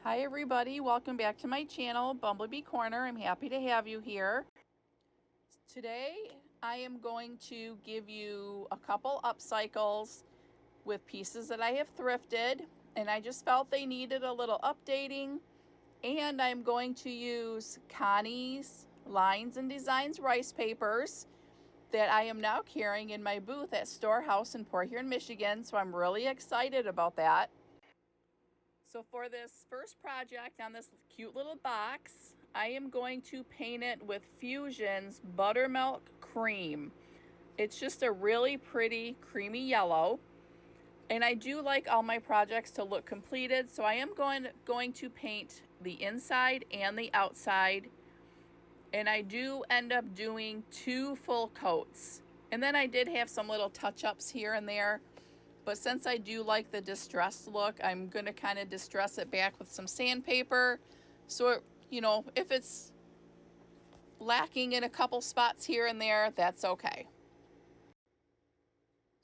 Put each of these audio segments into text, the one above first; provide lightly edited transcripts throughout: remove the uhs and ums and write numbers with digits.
Hi everybody, welcome back to my channel, Bumblebee Corner. I'm happy to have you here. Today I am going to give you a couple upcycles with pieces that I have thrifted, and I just felt they needed a little updating, and I'm going to use Connie's Lines and Designs rice papers that I am now carrying in my booth at Storehouse in Port Huron, Michigan, so I'm really excited about that. So for this first project on this cute little box, I am going to paint it with Fusion's Buttermilk Cream. It's just a really pretty creamy yellow. And I do like all my projects to look completed, so I am going to paint the inside and the outside. And I do end up doing 2 full coats. And then I did have some little touch-ups here and there. But since I do like the distressed look, I'm going to kind of distress it back with some sandpaper. So, if it's lacking in a couple spots here and there, that's okay.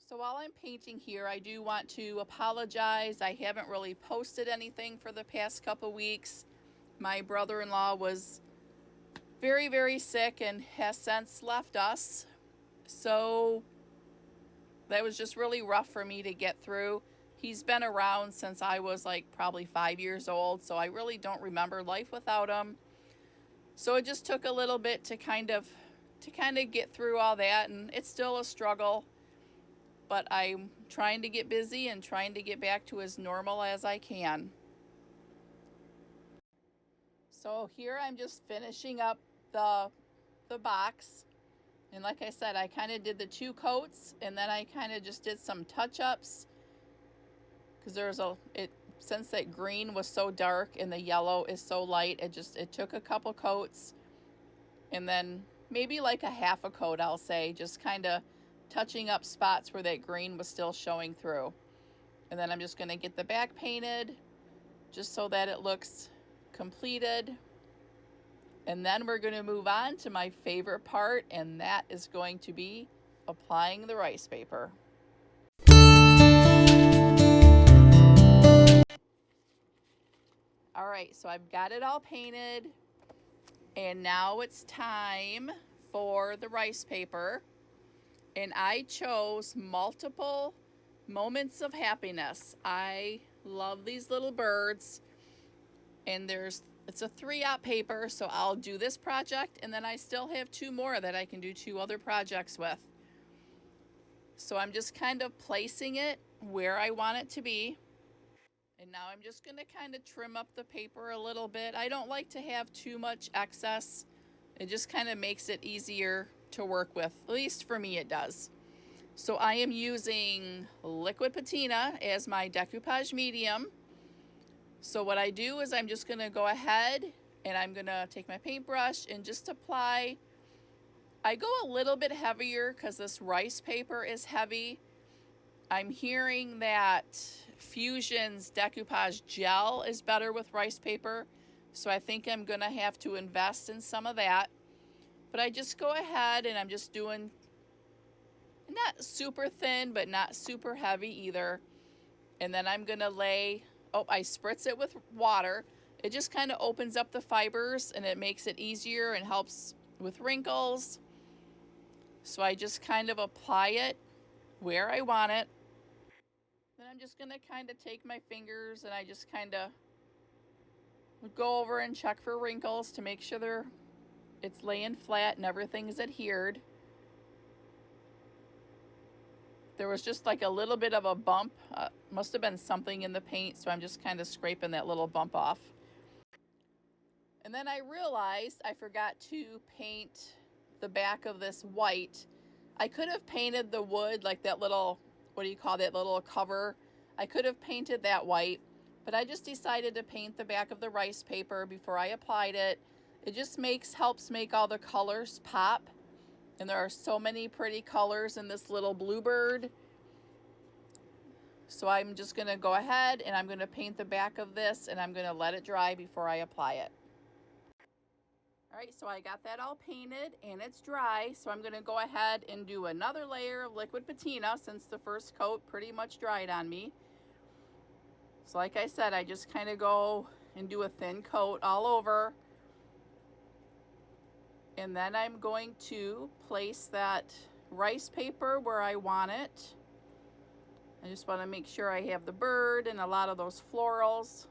So while I'm painting here, I do want to apologize. I haven't really posted anything for the past couple weeks. My brother-in-law was very, very sick and has since left us. So that was just really rough for me to get through. He's been around since I was like probably 5 years old, so I really don't remember life without him. So it just took a little bit to kind of get through all that, and it's still a struggle, but I'm trying to get busy and trying to get back to as normal as I can. So here I'm just finishing up the box. And like I said, I kind of did the 2 coats, and then I kind of just did some touch-ups because since that green was so dark and the yellow is so light, it took a couple coats, and then maybe like a half a coat, I'll say, just kind of touching up spots where that green was still showing through. And then I'm just going to get the back painted just so that it looks completed. And then we're going to move on to my favorite part, and that is going to be applying the rice paper. All right, so I've got it all painted, and now it's time for the rice paper. And I chose Multiple Moments of Happiness. I love these little birds, and it's a 3-aught paper, so I'll do this project, and then I still have 2 more that I can do 2 other projects with. So I'm just kind of placing it where I want it to be. And now I'm just going to kind of trim up the paper a little bit. I don't like to have too much excess. It just kind of makes it easier to work with. At least for me it does. So I am using liquid patina as my decoupage medium. So what I do is I'm just going to go ahead and I'm going to take my paintbrush and just apply. I go a little bit heavier because this rice paper is heavy. I'm hearing that Fusion's decoupage gel is better with rice paper, so I think I'm going to have to invest in some of that. But I just go ahead and I'm just doing not super thin, but not super heavy either. And then I'm going to I spritz it with water. It just kind of opens up the fibers and it makes it easier and helps with wrinkles. So I just kind of apply it where I want it. Then I'm just going to kind of take my fingers and I just kind of go over and check for wrinkles to make sure it's laying flat and everything's adhered. There was just like a little bit of a bump. Must have been something in the paint, so I'm just kind of scraping that little bump off. And then I realized I forgot to paint the back of this white. I could have painted the wood, like that little, what do you call that little cover? I could have painted that white, but I just decided to paint the back of the rice paper before I applied it. It just helps make all the colors pop. And there are so many pretty colors in this little bluebird. So I'm just going to go ahead and I'm going to paint the back of this, and I'm going to let it dry before I apply it. All right, so I got that all painted and it's dry. So I'm going to go ahead and do another layer of liquid patina since the first coat pretty much dried on me. So like I said, I just kind of go and do a thin coat all over. And then I'm going to place that rice paper where I want it. I just want to make sure I have the bird and a lot of those florals.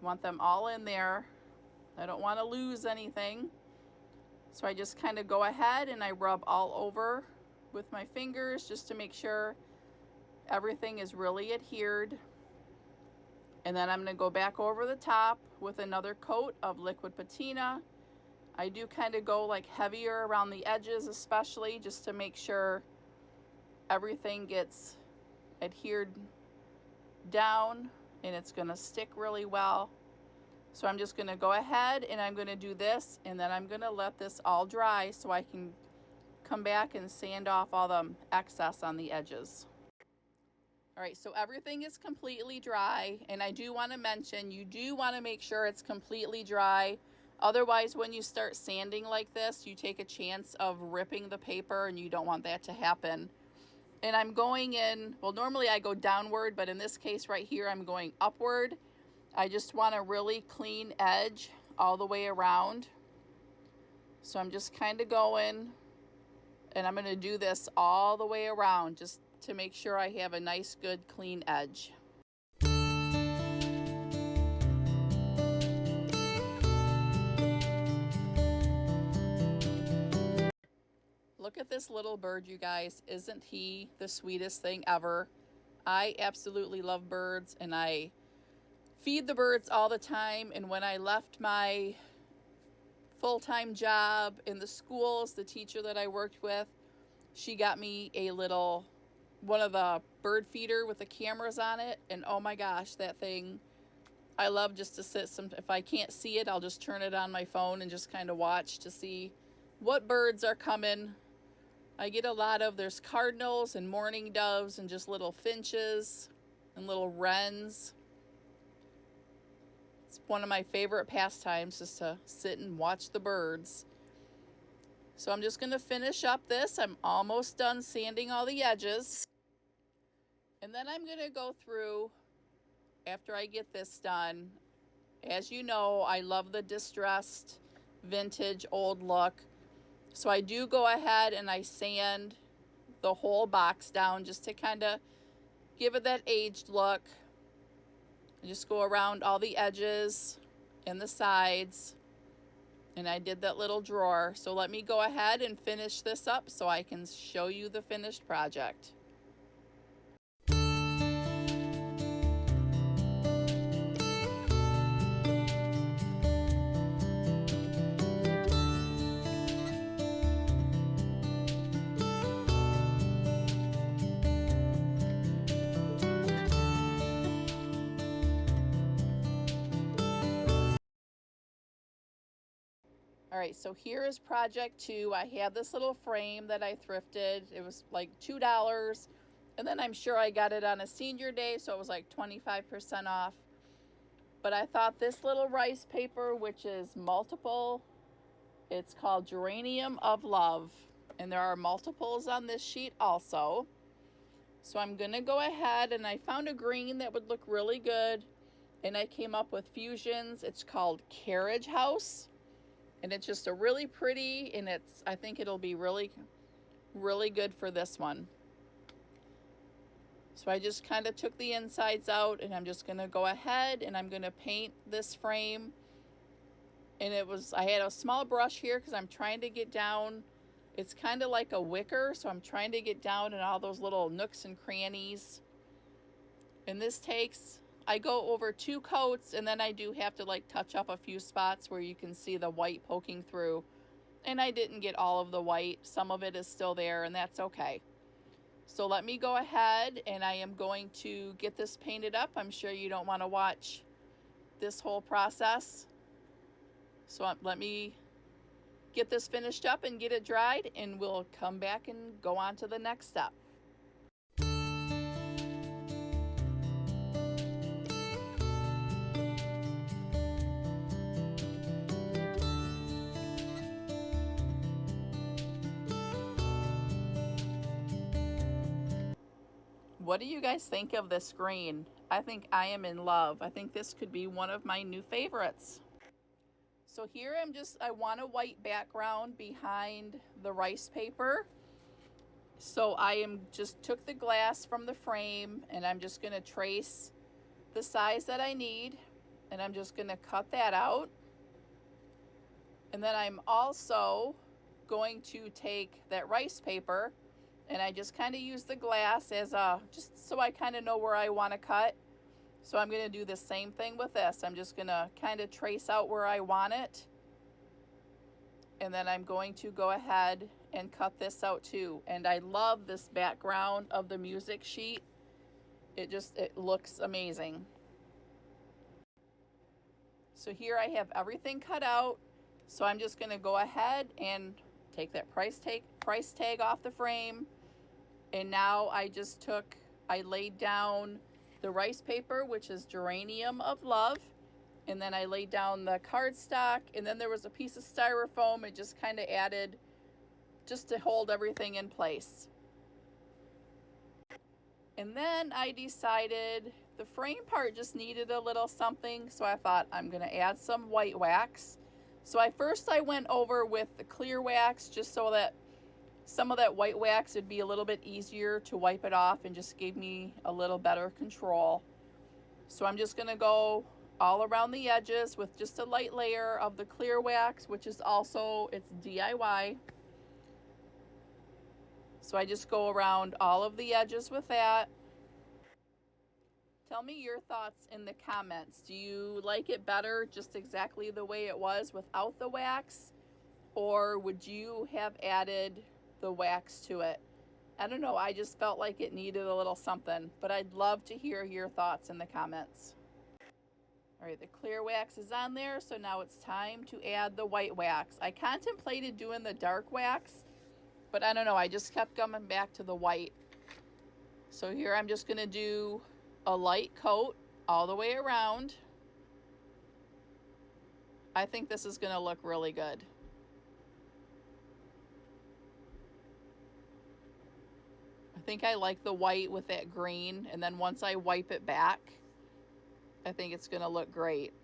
I want them all in there. I don't want to lose anything. So I just kind of go ahead and I rub all over with my fingers just to make sure everything is really adhered. And then I'm going to go back over the top with another coat of liquid patina. I do kind of go like heavier around the edges, especially just to make sure everything gets adhered down and it's going to stick really well. So I'm just going to go ahead and I'm going to do this, and then I'm going to let this all dry so I can come back and sand off all the excess on the edges. All right, so everything is completely dry, and I do want to mention you do want to make sure it's completely dry. Otherwise, when you start sanding like this, you take a chance of ripping the paper, and you don't want that to happen. And I'm going in, well, normally I go downward, but in this case right here, I'm going upward. I just want a really clean edge all the way around. So I'm just kind of going, and I'm going to do this all the way around just to make sure I have a nice, good, clean edge. Look at this little bird, you guys. Isn't he the sweetest thing ever? I absolutely love birds, and I feed the birds all the time. And when I left my full-time job in the schools, the teacher that I worked with, she got me a little one of the bird feeder with the cameras on it, and oh my gosh, that thing, I love just to sit if I can't see it, I'll just turn it on my phone and just kind of watch to see what birds are coming. I get a lot of, there's cardinals and mourning doves and just little finches and little wrens. It's one of my favorite pastimes, just to sit and watch the birds. So I'm just going to finish up this. I'm almost done sanding all the edges. And then I'm going to go through, after I get this done, as you know, I love the distressed, vintage, old look. So I do go ahead and I sand the whole box down just to kind of give it that aged look. I just go around all the edges and the sides. And I did that little drawer. So let me go ahead and finish this up so I can show you the finished project. All right, so here is project 2. I have this little frame that I thrifted. It was like $2. And then I'm sure I got it on a senior day, so it was like 25% off. But I thought this little rice paper, which is multiple, it's called Geranium of Love. And there are multiples on this sheet also. So I'm going to go ahead, and I found a green that would look really good. And I came up with fusions. It's called Carriage House. And it's just a really pretty, and I think it'll be really, really good for this one. So I just kind of took the insides out, and I'm just going to go ahead and I'm going to paint this frame. And I had a small brush here because I'm trying to get down. It's kind of like a wicker, so I'm trying to get down in all those little nooks and crannies. And this I go over 2 coats, and then I do have to like touch up a few spots where you can see the white poking through. And I didn't get all of the white. Some of it is still there, and that's okay. So let me go ahead, and I am going to get this painted up. I'm sure you don't want to watch this whole process. So let me get this finished up and get it dried, and we'll come back and go on to the next step. What do you guys think of this green? I think I am in love. I think this could be one of my new favorites. So here I want a white background behind the rice paper. So just took the glass from the frame and I'm just going to trace the size that I need, and I'm just going to cut that out. And then I'm also going to take that rice paper and I just kind of use the glass as just so I kind of know where I want to cut. So I'm going to do the same thing with this. I'm just going to kind of trace out where I want it. And then I'm going to go ahead and cut this out too. And I love this background of the music sheet. It looks amazing. So here I have everything cut out. So I'm just going to go ahead and take that price tag off the frame. And now I laid down the rice paper, which is Geranium of Love. And then I laid down the cardstock. And then there was a piece of styrofoam. It just kind of added just to hold everything in place. And then I decided the frame part just needed a little something. So I thought I'm going to add some white wax. So I went over with the clear wax just so that some of that white wax would be a little bit easier to wipe it off and just gave me a little better control. So I'm just going to go all around the edges with just a light layer of the clear wax, which is also, it's DIY. So I just go around all of the edges with that. Tell me your thoughts in the comments. Do you like it better just exactly the way it was without the wax? Or would you have added the wax to it? I don't know. I just felt like it needed a little something. But I'd love to hear your thoughts in the comments. All right, the clear wax is on there. So now it's time to add the white wax. I contemplated doing the dark wax, but I don't know. I just kept coming back to the white. So here I'm just going to do a light coat all the way around. I think this is going to look really good. I think I like the white with that green, and then once I wipe it back, I think it's going to look great.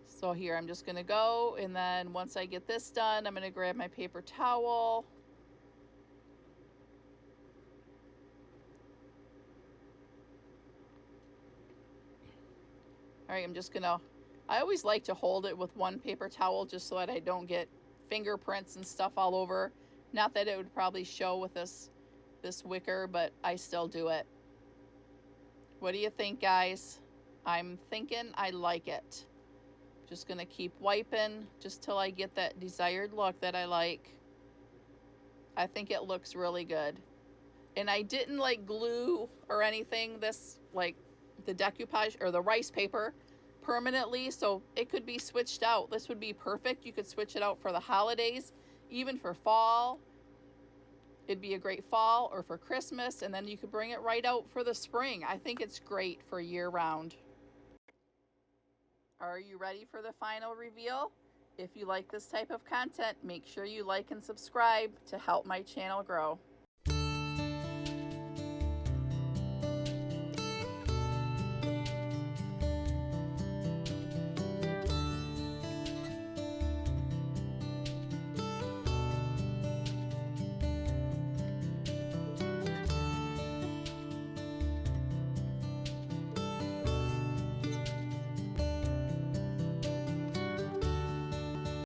So here I'm just going to go, and then once I get this done, I'm going to grab my paper towel. All right, I always like to hold it with one paper towel just so that I don't get fingerprints and stuff all over. Not that it would probably show with this wicker, but I still do it. What do you think, guys? I'm thinking I like it. Just gonna keep wiping just till I get that desired look that I like. I think it looks really good. And I didn't like glue or anything this, like the decoupage or the rice paper permanently, so it could be switched out. This would be perfect. You could switch it out for the holidays, even for fall. It'd be a great fall or for Christmas, and then you could bring it right out for the spring. I think it's great for year round. Are you ready for the final reveal? If you like this type of content, make sure you like and subscribe to help my channel grow.